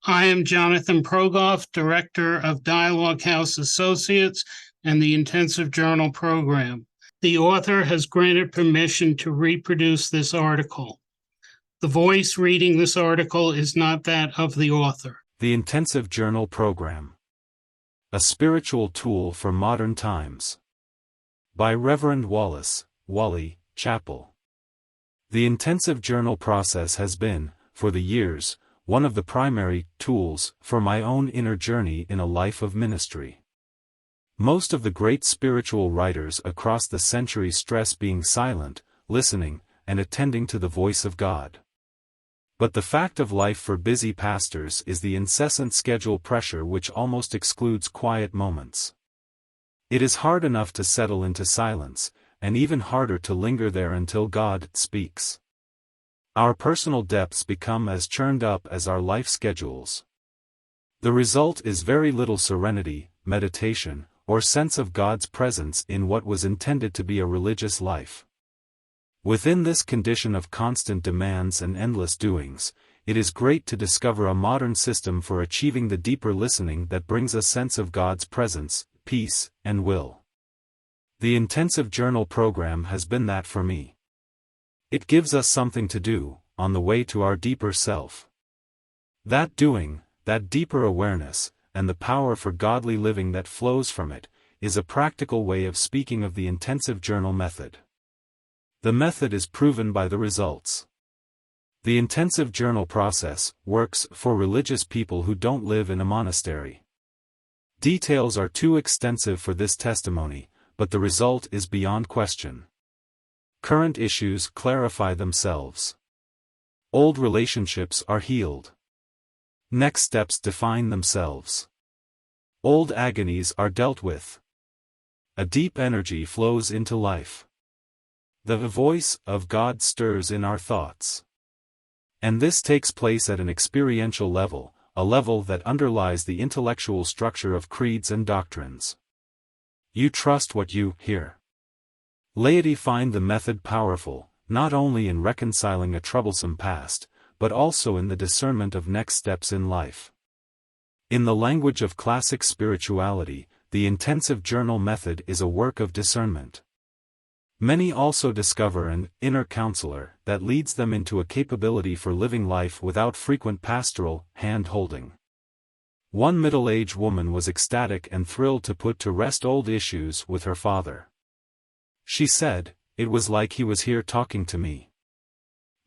I am Jonathan Progoff, Director of Dialogue House Associates and the Intensive Journal Program. The author has granted permission to reproduce this article. The voice reading this article is not that of the author. The Intensive Journal Program. A Spiritual Tool for Modern Times. By Reverend Wallace, Wally Chappell. The intensive journal process has been, for the years, one of the primary tools for my own inner journey in a life of ministry. Most of the great spiritual writers across the centuries stress being silent, listening, and attending to the voice of God. But the fact of life for busy pastors is the incessant schedule pressure which almost excludes quiet moments. It is hard enough to settle into silence, and even harder to linger there until God speaks. Our personal depths become as churned up as our life schedules. The result is very little serenity, meditation, or sense of God's presence in what was intended to be a religious life. Within this condition of constant demands and endless doings, it is great to discover a modern system for achieving the deeper listening that brings a sense of God's presence, peace, and will. The Intensive Journal Program has been that for me. It gives us something to do, on the way to our deeper self. That doing, that deeper awareness, and the power for godly living that flows from it, is a practical way of speaking of the intensive journal method. The method is proven by the results. The intensive journal process works for religious people who don't live in a monastery. Details are too extensive for this testimony, but the result is beyond question. Current issues clarify themselves. Old relationships are healed. Next steps define themselves. Old agonies are dealt with. A deep energy flows into life. The voice of God stirs in our thoughts. And this takes place at an experiential level, a level that underlies the intellectual structure of creeds and doctrines. You trust what you hear. Laity find the method powerful, not only in reconciling a troublesome past, but also in the discernment of next steps in life. In the language of classic spirituality, the intensive journal method is a work of discernment. Many also discover an inner counselor that leads them into a capability for living life without frequent pastoral hand-holding. One middle-aged woman was ecstatic and thrilled to put to rest old issues with her father. She said, "It was like he was here talking to me."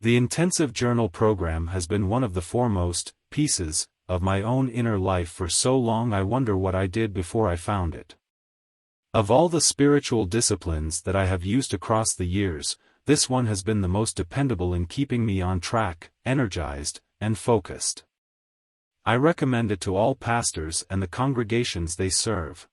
The intensive journal program has been one of the foremost pieces of my own inner life for so long. I wonder what I did before I found it. Of all the spiritual disciplines that I have used across the years, this one has been the most dependable in keeping me on track, energized, and focused. I recommend it to all pastors and the congregations they serve.